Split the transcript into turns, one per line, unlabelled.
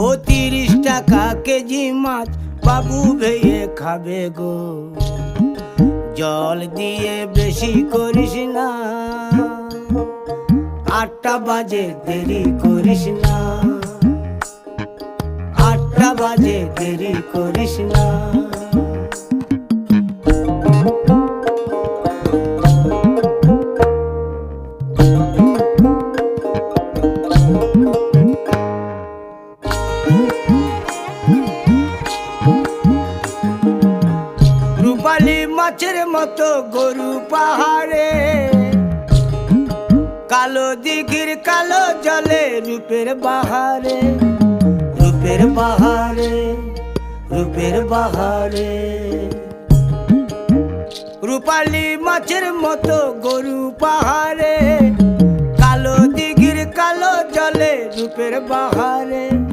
ও 30 টাকা কেজি মাছ বাবু ভেয়ে খাবে গো। জল দিয়ে বেশি করিস না, 8টা বাজে দেরি করিস না, 8টা বাজে দেরি করিস না। রূপালী মাছের মতো গরু পাহাড়ে, কালো দিঘির কালো জলে রূপের বাহারে, রূপের বাহারে, রূপের বাহারে। রূপালী মাছের মতো গরু পাহাড়ে, কালো দিঘির কালো জলে রূপের বাহারে।